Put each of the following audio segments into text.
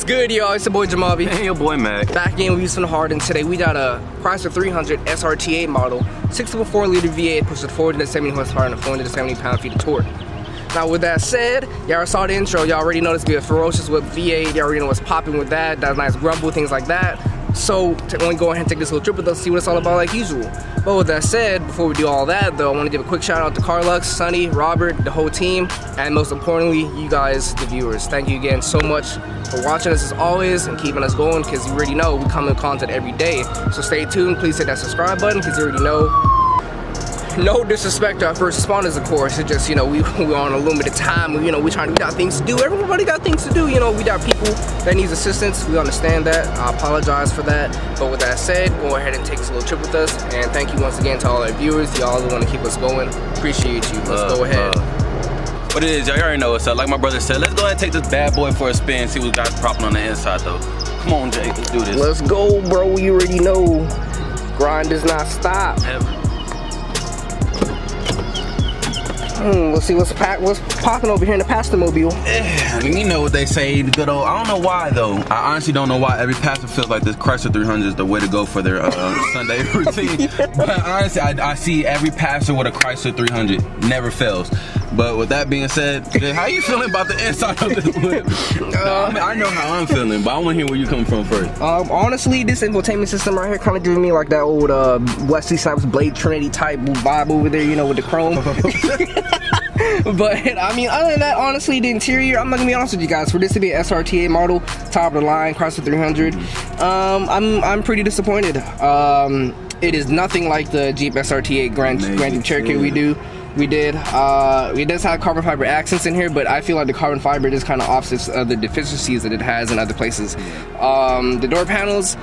good, y'all? It's your boy Jeameave. And your boy Mac. Back again with Views from the Heart, and today we got a Chrysler 300 SRT8 model, 6.4-liter V8, pushes 470 horsepower and 470 pound-feet of torque. Now, with that said, y'all saw the intro. Y'all already know this be a ferocious whip V8. Y'all already know what's popping with that. That nice grumble, things like that. So, we're going to go ahead and take this little trip with us, see what it's all about like usual. But with that said, before we do all that though, I want to give a quick shout out to Carlux, Sonny, Robert, the whole team, and most importantly, you guys, the viewers. Thank you again so much for watching us as always and keeping us going, because you already know we come with content every day. So stay tuned, please hit that subscribe button, because you already know. No disrespect to our first responders, of course. It's just, you know, we're on a limited time. You know, we got things to do. Everybody got things to do. You know, we got people that needs assistance. We understand that. I apologize for that. But with that said, go ahead and take this little trip with us. And thank you once again to all our viewers. Y'all that want to keep us going. Appreciate you. Let's go ahead. What it is, y'all already know what's up. Like my brother said, let's go ahead and take this bad boy for a spin. See what got propping on the inside, though. Come on, Jay. Let's do this. Let's go, bro. You already know. Grind does not stop. Ever. Let's see what's popping over here in the passenger mobile. Yeah, I mean, you know what they say, the good old, I don't know why though. I honestly don't know why every pastor feels like this Chrysler 300 is the way to go for their Sunday routine. But honestly, I see every pastor with a Chrysler 300, never fails. But with that being said, how you feeling about the inside of this whip? I know how I'm feeling, but I want to hear where you come from first. Honestly, this infotainment system right here kind of giving me like that old Wesley Snipes Blade Trinity type vibe over there, you know, with the chrome. But I mean, other than that, honestly, the interior, I'm not gonna be honest with you guys. For this to be an SRT8 model, top of the line, Chrysler 300, I'm pretty disappointed. It is nothing like the Jeep SRT8 Grand Jeep Cherokee we did. It does have carbon fiber accents in here, but I feel like the carbon fiber just kind of offsets the deficiencies that it has in other places. The door panels,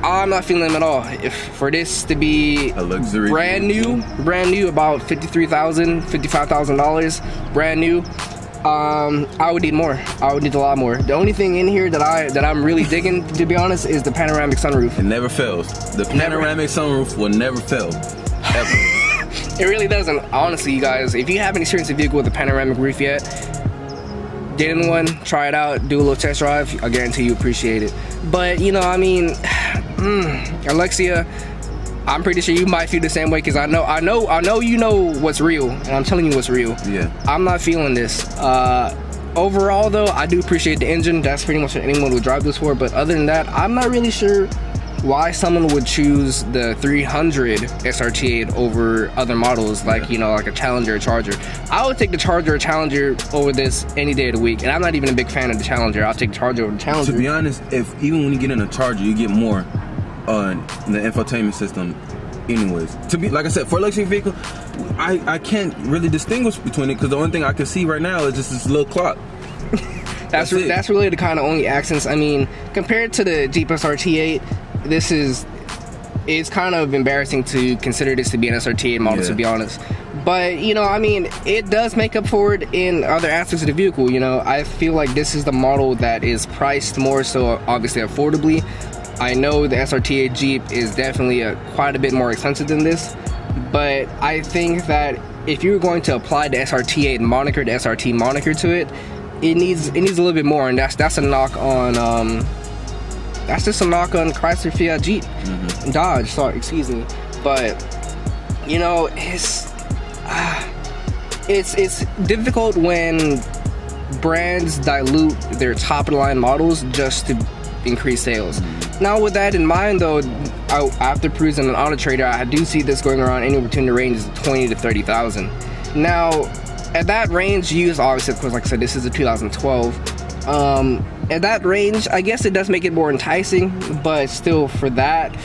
I'm not feeling them at all. If for this to be a luxury brand new, about $53,000, $55,000, brand new, I would need more. I would need a lot more. The only thing in here that I'm really digging, to be honest, is the panoramic sunroof. It never fails. The panoramic sunroof will never fail, ever. It really doesn't. Honestly, you guys, if you haven't experienced a vehicle with a panoramic roof yet, get in one, try it out, do a little test drive. I guarantee you appreciate it. But you know, I mean, Alexia, I'm pretty sure you might feel the same way, because I know you know what's real, and I'm telling you what's real. Yeah. I'm not feeling this. Overall, though, I do appreciate the engine. That's pretty much what anyone would drive this for. But other than that, I'm not really sure why someone would choose the 300 SRT8 over other models, like, you know, like a Challenger or Charger. I would take the Charger or Challenger over this any day of the week, and I'm not even a big fan of the Challenger. I'll take the Charger over the Challenger. To be honest, even when you get in a Charger, you get more on the infotainment system anyways. To be, like I said, for a luxury vehicle, I can't really distinguish between it, because the only thing I can see right now is just this little clock. That's really the kind of only accents. I mean, compared to the Jeep SRT8, it's kind of embarrassing to consider this to be an SRT8 model, to be honest. But, you know, I mean, it does make up for it in other aspects of the vehicle. You know, I feel like this is the model that is priced more so, obviously, affordably. I know the SRT8 Jeep is definitely quite a bit more expensive than this, but I think that if you're going to apply the SRT8 moniker, the SRT moniker to it, it needs a little bit more, and that's a knock on that's just a knock on Chrysler, Fiat, Jeep, Dodge. Sorry, excuse me. But you know, it's difficult when brands dilute their top of the line models just to increase sales. Now, with that in mind, though, after perusing an Auto Trader, I do see this going around anywhere between the ranges of 20 to 30,000. Now, at that range, used, obviously, of course, like I said, this is a 2012. At that range, I guess it does make it more enticing, but still, for that,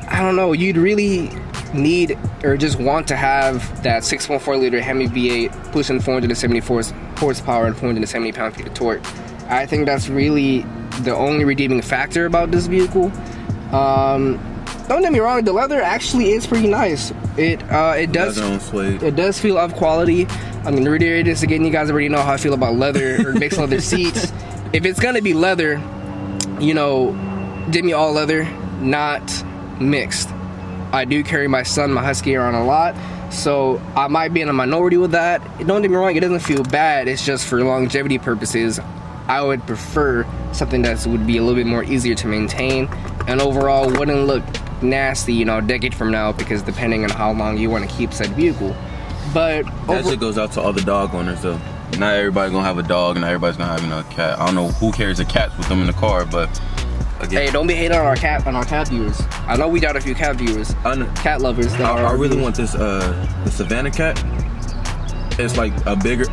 I don't know, you'd really need or just want to have that 6.4-liter Hemi V8 pushing 474 horsepower and 470 pound-feet of torque. I think that's really the only redeeming factor about this vehicle. Don't get me wrong, the leather actually is pretty nice. It does feel of quality. I mean, the radiators, again, you guys already know how I feel about leather or mixed leather seats. If it's gonna be leather, you know, give me all leather, not mixed. I do carry my son, my Husky, around a lot, so I might be in a minority with that. Don't get me wrong, it doesn't feel bad. It's just for longevity purposes, I would prefer something that would be a little bit more easier to maintain and overall wouldn't look nasty, you know, a decade from now, because depending on how long you want to keep said vehicle. But that shit goes out to all the dog owners though. Not everybody's gonna have a dog, and not everybody's gonna have, you know, a cat. I don't know who carries a cat with them in the car, but again, hey, don't be hating on our cat viewers. I know we got a few cat viewers, cat lovers. I really want this the Savannah cat. It's like a bigger.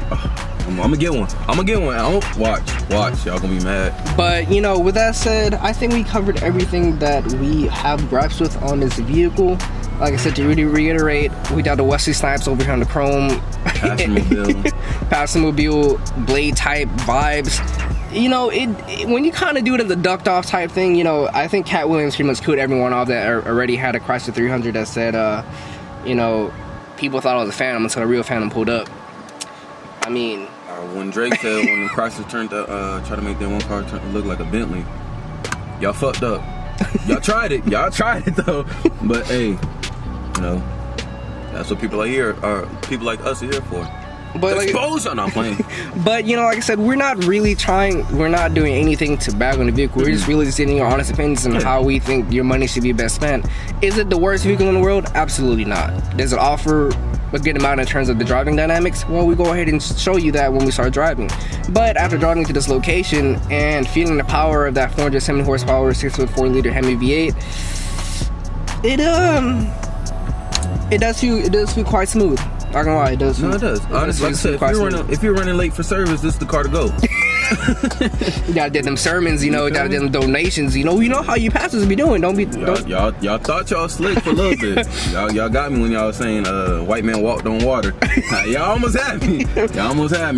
I'm gonna get one. Watch. Y'all gonna be mad. But you know, with that said, I think we covered everything that we have gripes with on this vehicle. Like I said, to really reiterate, we got the Wesley Snipes over here on the chrome. Passamobile blade type vibes. You know, when you kind of do it as a ducked off type thing, you know, I think Cat Williams pretty much killed everyone off that already had a Chrysler 300 that said, you know, people thought it was a Phantom until a real Phantom pulled up. I mean, when Drake said when the Chrysler turned to try to make that one car look like a Bentley, y'all fucked up. Y'all tried it though. But hey, you know, that's what people like us are here for. But exposure, not playing. But you know, like I said, we're not doing anything to bag on the vehicle. We're just really just getting your honest opinions on how we think your money should be best spent. Is it the worst vehicle in the world? Absolutely not. Does it offer a good amount in terms of the driving dynamics? Well, we go ahead and show you that when we start driving. But after driving to this location and feeling the power of that 470 horsepower 6.4 liter Hemi V8, it does feel quite smooth. Not gonna lie, it does. No, it does. Honestly, like I said, if you're running late for service, this is the car to go. You gotta get them sermons, you know. You gotta get them donations, you know how you pastors be doing. Y'all thought y'all slick for a little bit. y'all got me when y'all was saying white man walked on water. Y'all almost had me.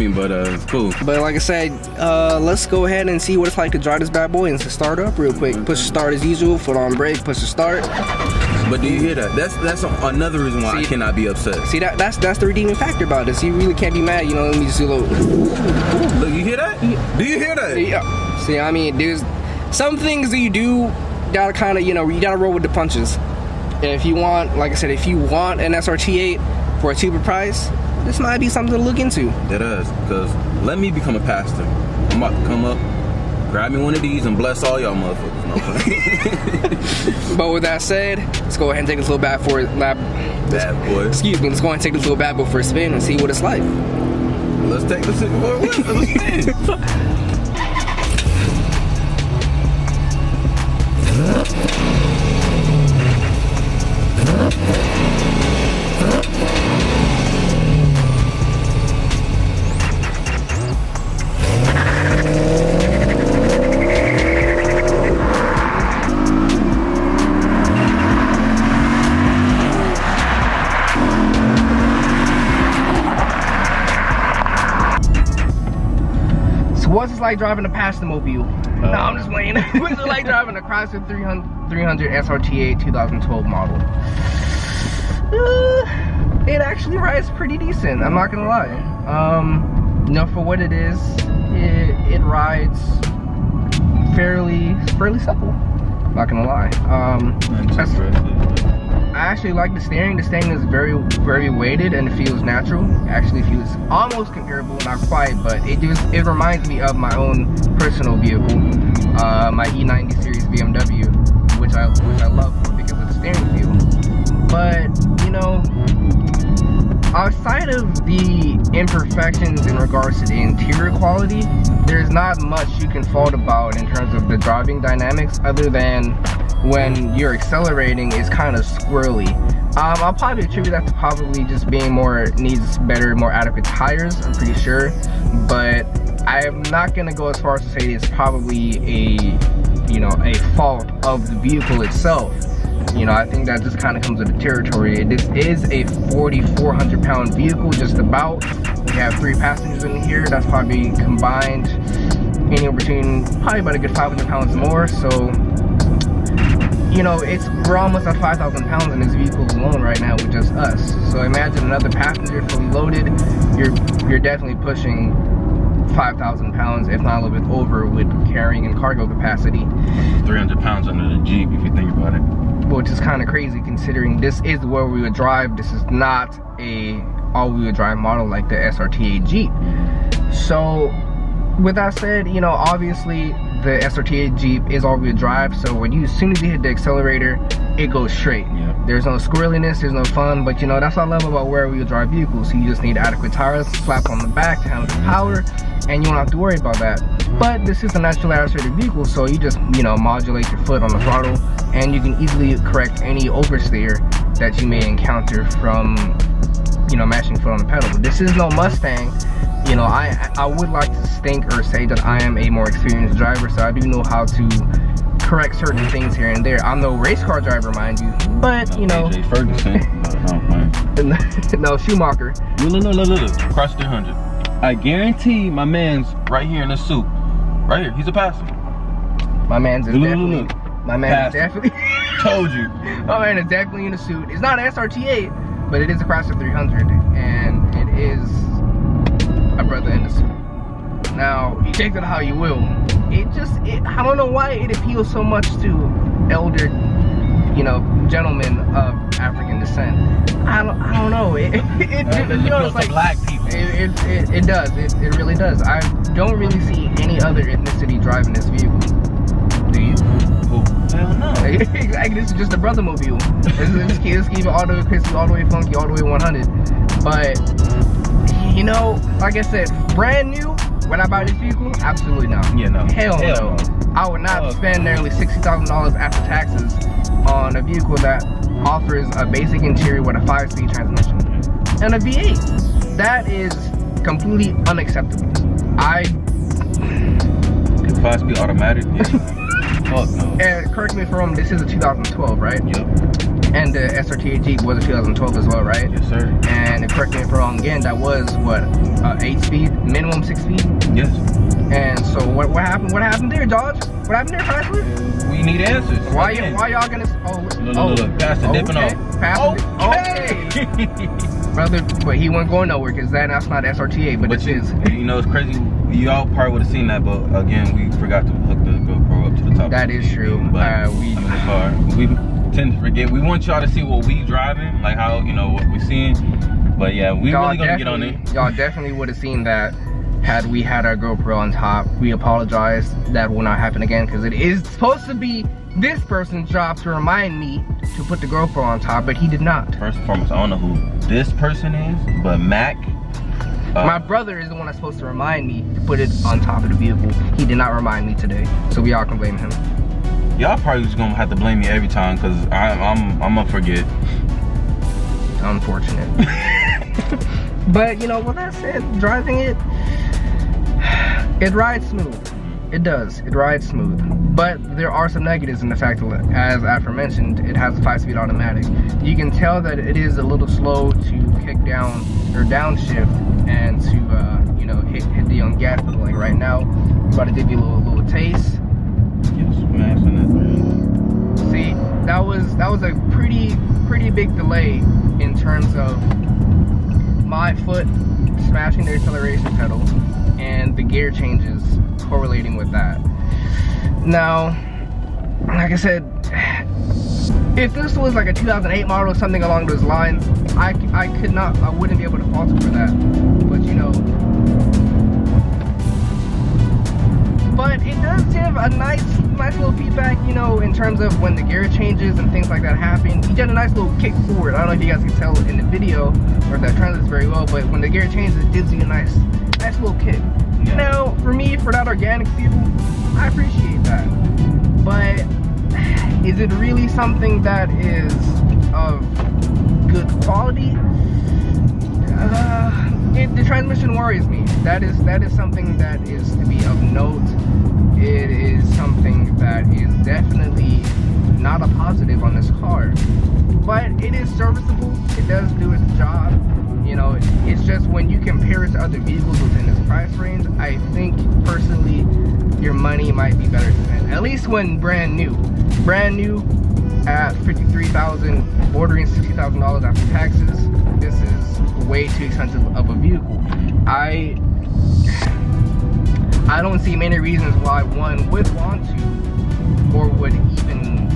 But it's cool. But like I said, let's go ahead and see what it's like to drive this bad boy and to start up real quick. Push start as usual. Foot on brake. Push the start. But do you hear that? That's another reason why I cannot be upset. See, that's the redeeming factor about this. You really can't be mad. You know, let me just do a little. Look, you hear that? Do you hear that? Yeah. See, I mean, there's some things that you do gotta kind of, you know, you gotta roll with the punches. If you want, like I said, if you want an SRT8 for a cheaper price, this might be something to look into. It is, because let me become a pastor. I'm about to come up, grab me one of these, and bless all y'all motherfuckers. But with that said, let's go ahead and take this little bad boy. Excuse me. Let's go ahead and take this little bad boy for a spin and see what it's like. Let's take this for a spin. What's it like driving a Passamobile? No, I'm just playing. What's it like driving a Chrysler 300 SRT8 2012 model? It actually rides pretty decent, I'm not gonna lie. You know, for what it is, it rides fairly simple, not gonna lie. I actually like the steering. The steering is very weighted and it feels natural. It actually feels almost comparable, not quite, but it reminds me of my own personal vehicle, my E90 series BMW, which I love because of the steering feel. But you know, outside of the imperfections in regards to the interior quality, there's not much you can fault about in terms of the driving dynamics, other than when you're accelerating, it's kind of squirrely. I'll probably attribute that to probably just being needs better, more adequate tires, I'm pretty sure. But I'm not gonna go as far as to say it's probably a fault of the vehicle itself. You know, I think that just kind of comes with the territory. This is a 4,400 pound vehicle, just about. We have 3 passengers in here. That's probably combined anywhere between probably about a good 500 pounds more. So, you know, we're almost at 5,000 pounds in this vehicle alone right now with just us. So imagine another passenger fully loaded. You're definitely pushing 5,000 pounds, if not a little bit over, with carrying and cargo capacity. 300 pounds under the Jeep, if you think about it. Which is kind of crazy considering this is where we would drive. This is not a all-wheel drive model like the SRT8 Jeep. So with that said, you know, obviously the SRT8 Jeep is all-wheel drive, so when you, as soon as you hit the accelerator, it goes straight. Yeah. There's no squirreliness, there's no fun, but you know, that's what I love about rear-wheel drive vehicles. So you just need adequate tires, slap on the back to handle the power, and you don't have to worry about that. But this is a naturally aspirated vehicle, so you just, you know, modulate your foot on the throttle, and you can easily correct any oversteer that you may encounter from, you know, mashing foot on the pedal. But this is no Mustang. You know, I would like to think or say that I am a more experienced driver, so I do know how to correct certain things here and there. I'm no race car driver, mind you, but you know. AJ Ferguson. No, Schumacher. Look. Chrysler 300. I guarantee my man's right here in the suit. Right here, he's a passenger. My man's is definitely. Look. My man is definitely. Told you. My man is definitely in a suit. It's not an SRT8, but it is a Chrysler 300, and it is a brother in the suit. Now, you take it how you will. I don't know why it appeals so much to elder, you know, gentlemen of African descent. I don't know. You know, it's like black people. It does. It really does. I don't really see any other ethnicity driving this vehicle. Do you? Oh, hell no. Exactly. This is just a brother mobile. This keep it all the way crispy, all the way funky, all the way 100. But you know, like I said, brand new. Would I buy this vehicle? Absolutely not. Yeah, no. Hell no. I would not spend nearly $60,000 after taxes on a vehicle that offers a basic interior with a 5-speed transmission and a V8. That is completely unacceptable. 5-speed automatic? Yeah. Fuck no. And correct me if I'm wrong, this is a 2012, right? Yep. And the SRT8 Jeep was a 2012 as well, right? Yes, sir. And correct me if I'm wrong again, that was what, 8-speed, minimum 6-speed? Yes. And so what happened? What happened there, Dodge? What happened there, Chrysler? We need answers. Why y'all gonna? Look. Pass the dipping off. Okay. Brother, but he wasn't going nowhere because that's not SRT8, but this is. You know, it's crazy. Y'all probably would have seen that, but again, we forgot to hook the GoPro up to the top. That is true. But in the car, we tend to forget. We want y'all to see what we driving, like how, you know, what we're seeing. But yeah, we really gonna get on it. Y'all definitely would have seen that had we had our GoPro on top. We apologize. That will not happen again because it is supposed to be this person's job to remind me to put the GoPro on top, but he did not. First and foremost, I don't know who this person is, but Mac. My brother is the one that's supposed to remind me to put it on top of the vehicle. He did not remind me today, so we all can blame him. Y'all probably just gonna have to blame me every time because I'm gonna forget. Unfortunate. But you know, with that said, driving it rides smooth. It does. It rides smooth. But there are some negatives in the fact that, as aforementioned, it has a 5-speed automatic. You can tell that it is a little slow to kick down or downshift and to you know, hit the on gas pedal. Like right now, I'm about to give you a little taste. See, that was a pretty big delay in terms of my foot smashing the acceleration pedal and the gear changes correlating with that. Now, like I said, if this was like a 2008 model or something along those lines, I wouldn't be able to fault it for that. But you know, but it does give a nice little feedback, you know, in terms of when the gear changes and things like that happen. You get a nice little kick forward. I don't know if you guys can tell in the video or if that translates very well, but when the gear changes, it gives you a nice little kick. Yeah. Now, for me, for that organic feel, I appreciate that. But is it really something that is of good quality? The transmission worries me. That is something that is to be of note. It is something that is definitely not a positive on this car. But it is serviceable. It does do its job. You know, it's just when you compare it to other vehicles within this price range, I think personally your money might be better spent. At least when brand new. Brand new at $53,000, bordering $60,000 after taxes. This is way too expensive of a vehicle. I don't see many reasons why one would want to or would even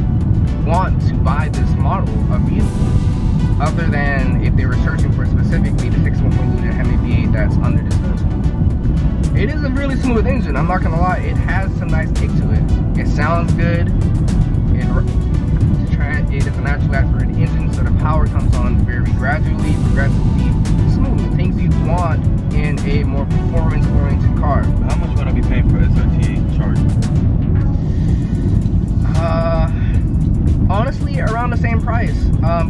want to buy this model of vehicle, other than if they were searching for specifically the 6.1 liter Hemi V8 that's under disposal. it is a really smooth engine. I'm not gonna lie. It has some nice kick to it. It sounds good. It is a naturally aspirated engine, so the power comes on very gradually, progressively smooth. Things you'd want in a more performance-oriented car. How much would I be paying for SRT8 Charger? Honestly, around the same price.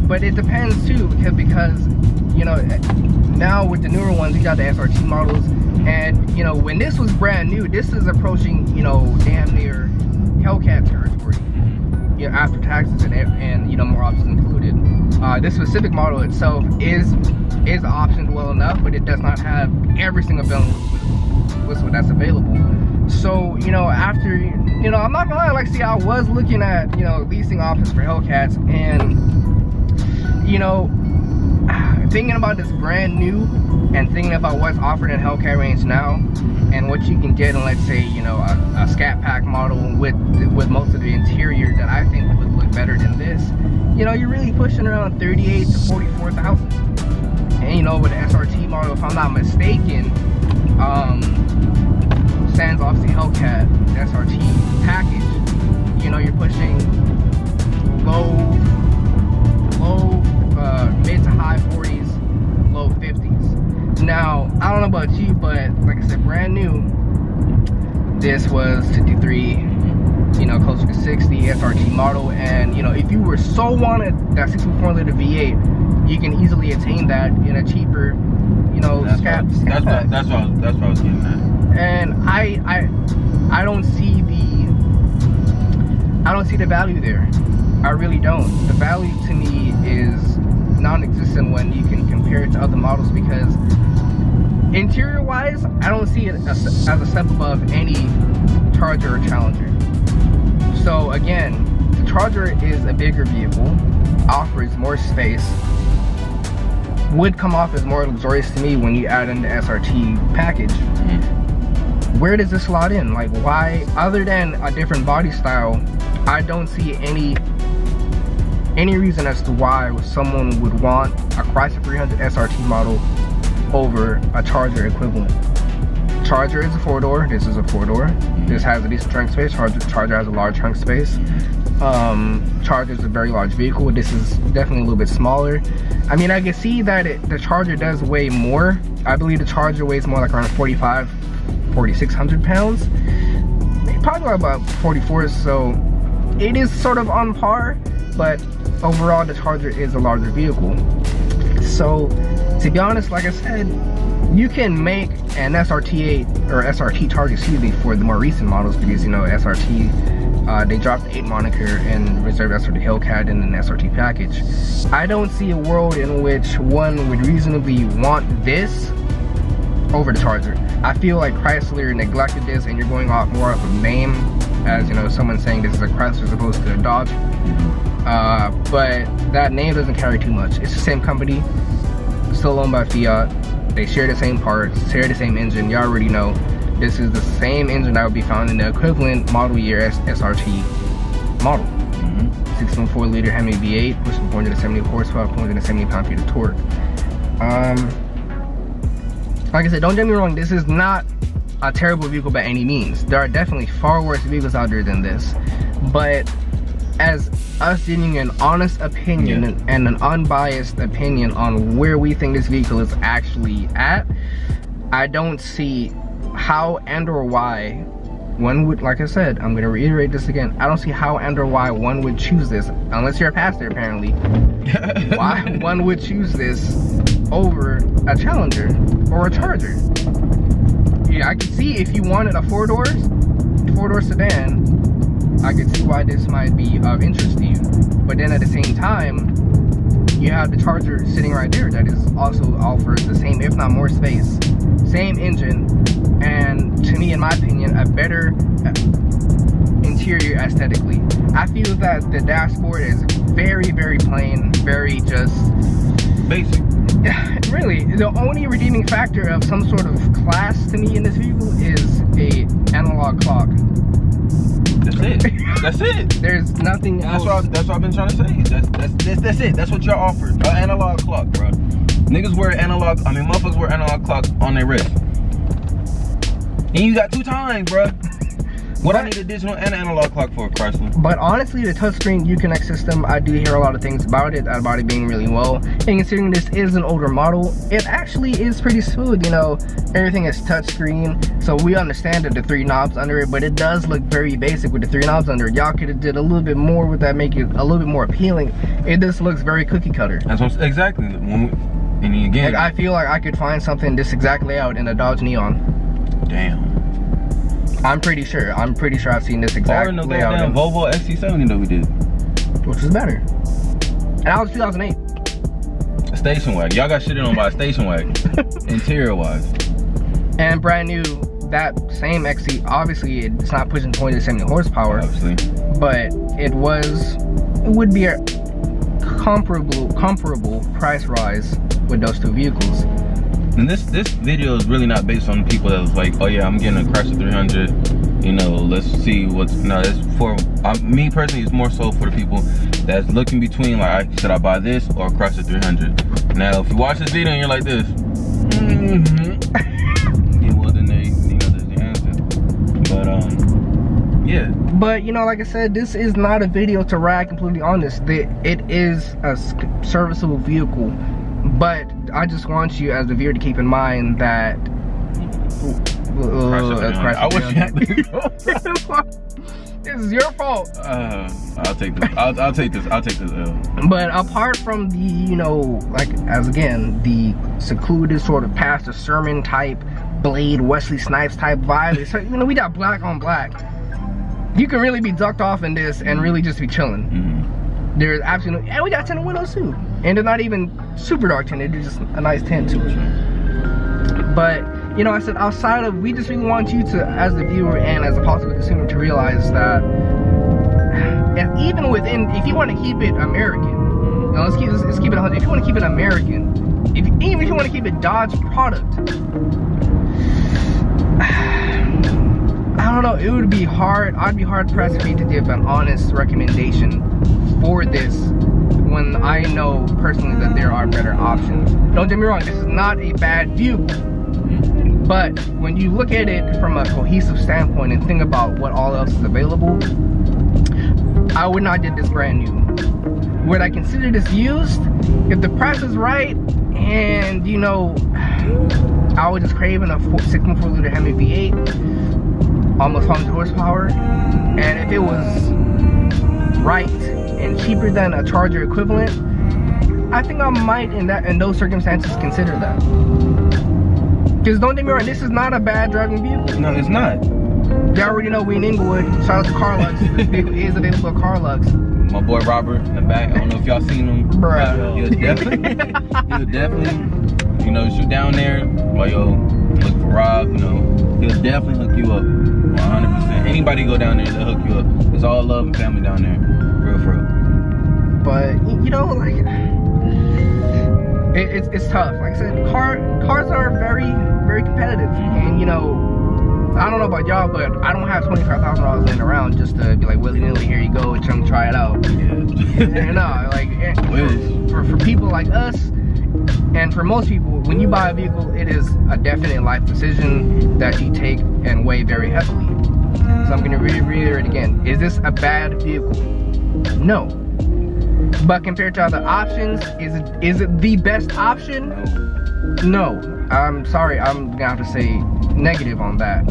But it depends too, because you know, now with the newer ones, you got the SRT models, and you know, when this was brand new, this is approaching, you know, damn near Hellcat territory. You know, after taxes and you know, more options included. This specific model itself is optioned well enough, but it does not have every single bell and whistle that's available. So, you know, after, you know, I'm not gonna lie, like, see, I was looking at, you know, leasing options for Hellcats, and, you know, thinking about this brand new and thinking about what's offered in Hellcat range now and what you can get in, let's say, you know, a Scat Pack model with most of the interior that I think would look better than this, you know, you're really pushing around 38 to 44,000. And, you know, with the SRT model, if I'm not mistaken, sans obviously Hellcat SRT package, you know, you're pushing mid to high 40s, low 50s. Now, I don't know about you, but like I said, brand new, this was 53, you know, closer to 60 SRT model. And, you know, if you were so wanted that 6.4 liter V8, you can easily attain that in a cheaper, you know, that's Scat what I was getting at. And I don't see the value there. I really don't. The value to me is non-existent when you can compare it to other models, because interior wise, I don't see it as a step above any Charger or Challenger. So again, the Charger is a bigger vehicle, offers more space, would come off as more luxurious to me when you add in the SRT package. Where does this slot in? Like, why, other than a different body style, I don't see any reason as to why someone would want a Chrysler 300 SRT model over a Charger equivalent. Charger is a 4-door, this is a 4-door. This has a decent trunk space. Charger has a large trunk space. Charger is a very large vehicle. This is definitely a little bit smaller. I mean, I can see that the Charger does weigh more. I believe the Charger weighs more like around 4,600 pounds. Probably about 44, so it is sort of on par, but overall the Charger is a larger vehicle. So to be honest, like I said, you can make an SRT8 or SRT Charger, excuse me, for the more recent models, because, you know, SRT, they dropped the 8 moniker and reserved SRT Hellcat in an SRT package. I don't see a world in which one would reasonably want this over the Charger. I feel like Chrysler neglected this, and you're going off more of a name, as, you know, someone saying this is a Chrysler as opposed to a Dodge. But that name doesn't carry too much. It's the same company, still owned by Fiat. They share the same parts, share the same engine. You already know this is the same engine that would be found in the equivalent model year SRT model. 6.4 liter Hemi V8, pushing 470 horsepower, 470 pound-feet of torque. Like I said, don't get me wrong, this is not a terrible vehicle by any means. There are definitely far worse vehicles out there than this. But as us giving an honest opinion and an unbiased opinion on where we think this vehicle is actually at, I don't see how and or why one would, like I said, I'm gonna reiterate this again, I don't see how and or why one would choose this, unless you're a pastor apparently, why one would choose this over a Challenger or a Charger. Yeah, I could see if you wanted a four-door sedan, I could see why this might be of interest to you. But then at the same time, you have the Charger sitting right there that is also offers the same, if not more space, same engine, and to me, in my opinion, a better interior aesthetically. I feel that the dashboard is very, very plain, very just basic. Really, the only redeeming factor of some sort of class to me in this vehicle is a analog clock. That's it. That's it. There's nothing else. That's what I've been trying to say. That's it. That's what you're offered. An analog clock, bro. Niggas wear motherfuckers wear analog clocks on their wrist. And you got 2 times, bro. What I need a digital and analog clock for, Chrysler. But honestly, the touchscreen Uconnect system, I do hear a lot of things about it being really well. And considering this is an older model, it actually is pretty smooth, you know. Everything is touchscreen, so we understand that the 3 knobs under it, but it does look very basic with the 3 knobs under it. Y'all could have did a little bit more with that, make it a little bit more appealing. It just looks very cookie cutter. That's what, exactly. And again, like, I feel like I could find something this exact layout in a Dodge Neon. Damn. I'm pretty sure I've seen this exact layout. Or Volvo XC70 that we did. Which was better. And that was 2008. A station wagon. Y'all got shitted on by a station wagon. Interior wise. And brand new, that same XC, obviously it's not pushing 20-70 horsepower. Obviously. But it would be a comparable price rise with those 2 vehicles. And this video is really not based on the people that was like, oh yeah, I'm getting a Chrysler 300, you know, let's see what's, no, it's for, me personally, it's more so for the people that's looking between, like, should I buy this or a Chrysler 300? Now, if you watch this video and you're like this, yeah, well then there, you know, there's the answer. But, yeah. But, you know, like I said, this is not a video to rag completely on this. It is a serviceable vehicle. But I just want you as a viewer to keep in mind that I wish you had to go. This is your fault. I'll take this. I'll take this. I'll take this L. But apart from the, you know, like, as again, the secluded sort of pastor sermon type, Blade, Wesley Snipes type vibe, so, you know, we got black on black. You can really be ducked off in this and really just be chilling. There's absolutely, and we got tinted windows too. And they're not even super dark tinted, they're just a nice tint to it. But, you know, I said outside of, we just really want you to, as the viewer and as a possible consumer, to realize that even within, if you want to keep it American, now let's keep it 100. If you want to keep it American, even if you want to keep it Dodge product, I don't know, it would be hard. I'd be hard pressed for me to give an honest recommendation for this when I know personally that there are better options. Don't get me wrong, this is not a bad vehicle, but when you look at it from a cohesive standpoint and think about what all else is available, I would not get this brand new. Would I consider this used? If the price is right, and you know, I was just craving a 6.4 liter Hemi V8, almost 100 horsepower, and if it was right and cheaper than a Charger equivalent, I think I might in those circumstances consider that. Because don't get me wrong, this is not a bad driving vehicle. No, it's not. You already know we in Inglewood. Shout out to Carlux. This vehicle is available at Carlux. My boy Robert in the back. I don't know if y'all seen him. Bruh. He'll definitely, you know, shoot down there. Like, yo, look for Rob. You know, he'll definitely hook you up. 100%. Anybody go down there, they'll hook you up. It's all love and family down there. Real for real. But, you know, like, it's tough. Like I said, cars are very, very competitive. And, you know, I don't know about y'all, but I don't have $25,000 laying around just to be like, willy-nilly, here you go, and try it out. Yeah. No, like, for people like us, and for most people, when you buy a vehicle, it is a definite life decision that you take and weigh very heavily. So I'm gonna reiterate again, is this a bad vehicle? No. But compared to other options, is it the best option? No. I'm sorry, I'm gonna have to say negative on that.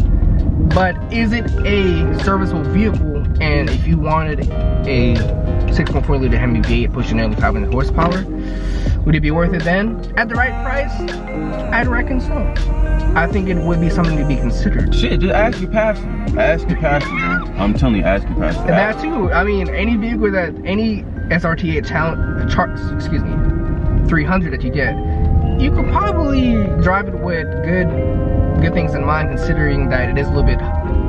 But is it a serviceable vehicle? And if you wanted a 6.4 liter Hemi V8 pushing nearly 500 horsepower, would it be worth it then? At the right price, I'd reckon so. I think it would be something to be considered. Shit, just ask your pastor. Ask your pastor, bro. I'm telling you, ask your pastor. And that too. I mean, any vehicle that, any SRT8 300 that you get, you could probably drive it with good things in mind, considering that it is a little bit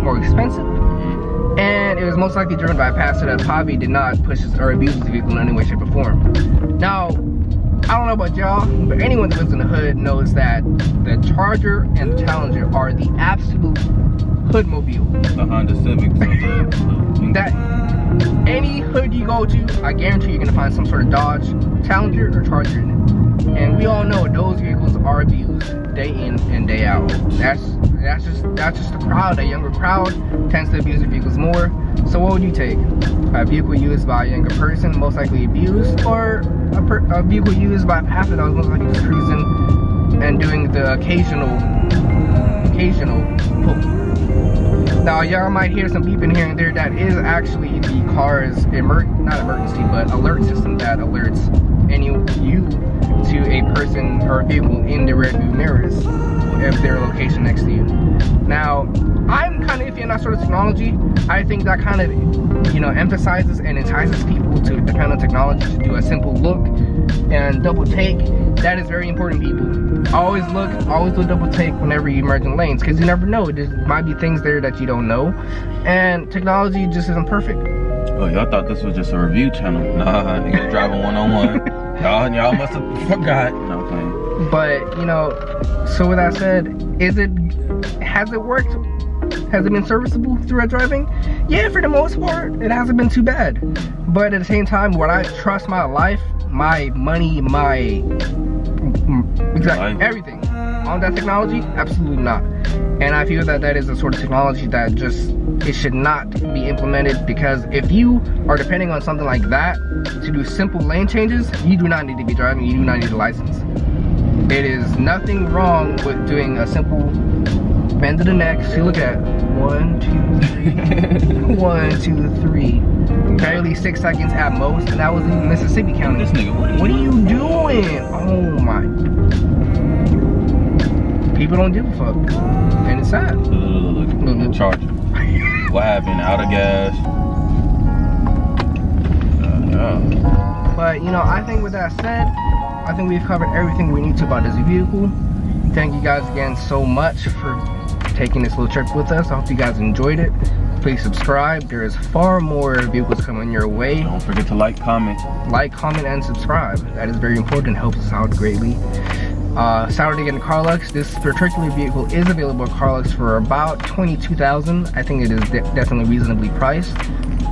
more expensive. And it was most likely driven by a pastor that probably did not push or abuse the vehicle in any way, shape, or form. Now, I don't know about y'all, but anyone that lives in the hood knows that the Charger and the Challenger are the absolute hoodmobile. The Honda Civics. That any hood you go to, I guarantee you're gonna find some sort of Dodge, Challenger, or Charger in it. And we all know those vehicles are abused day in and day out. That's just the crowd. A younger crowd tends to abuse the vehicles more. So what would you take? A vehicle used by a younger person, most likely abused, or a vehicle used by a pastor that was most likely just cruising and doing the occasional pull? Now y'all might hear some beeping here and there. That is actually the car's not emergency, but alert system that alerts you to a person or a vehicle in the rear view mirrors if their location next to you. Now, I'm kind of iffy on that sort of technology. I think that kind of, you know, emphasizes and entices people to depend on technology to do a simple look and double take. That is very important, people. Always do double take whenever you merge in lanes, because you never know. There might be things there that you don't know, and technology just isn't perfect. Oh, y'all thought this was just a review channel. Nah, niggas driving one-on-one. Y'all must have forgot. No, I'm playing. But, you know, so with that said, has it worked? Has it been serviceable throughout driving? Yeah, for the most part, it hasn't been too bad. But at the same time, would I trust my life, my money, everything on that technology? Absolutely not. And I feel that that is a sort of technology that it should not be implemented, because if you are depending on something like that to do simple lane changes, you do not need to be driving, you do not need a license. It is nothing wrong with doing a simple bend of the neck. So you look at 1, 2, 3, 1, 2, 3. Barely 6 seconds at most, and that was in Mississippi County. This nigga, what are you doing? Oh my. People don't give a fuck. And it's sad. Look. Charger. What happened? Out of gas. But, you know, I think with that said, I think we've covered everything we need to about this vehicle. Thank you guys again so much for taking this little trip with us. I hope you guys enjoyed it. Please subscribe. There is far more vehicles coming your way. Don't forget to like, comment, and subscribe. That is very important. It helps us out greatly. Saturday in Carlux. This particular vehicle is available at Carlux for about $22,000. I think it is definitely reasonably priced.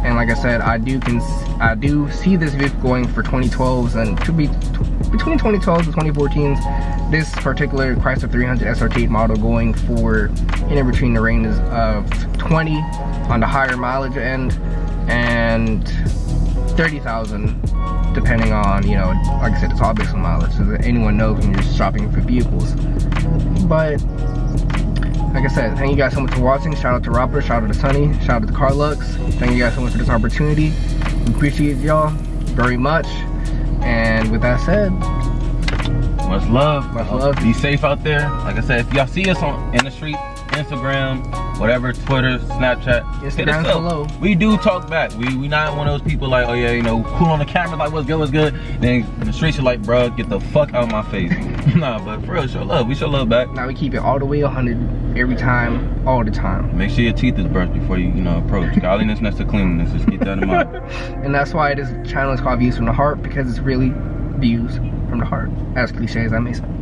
And like I said, I do see this vehicle going for 2012s and could be between 2012s and 2014s. This particular Chrysler 300 SRT8 model going for in between the ranges of 20 on the higher mileage end and 30,000 depending on, you know, like I said, it's all based on mileage, so that anyone knows when you're shopping for vehicles. But like I said, thank you guys so much for watching. Shout out to Robert, shout out to Sunny, shout out to Carlux. Thank you guys so much for this opportunity. We appreciate y'all very much. And with that said, much love. Much love. Be safe out there. Like I said, if y'all see us in the street, Instagram, whatever, Twitter, Snapchat, Instagram's hello. We do talk back. We not one of those people like, oh yeah, you know, cool on the camera, like what's good. Then in the streets, you're like, bro, get the fuck out of my face. Nah, but for real, show love. We show love back. Now we keep it all the way 100 every time, all the time. Make sure your teeth is brushed before you approach. Godliness next to cleanliness. Just keep that in mind. And that's why this channel is called Views from the Heart, because it's really views from the heart. As cliche as that may sound.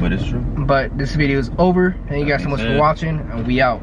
But it's true. But this video is over. Thank you guys so much for watching, and we out.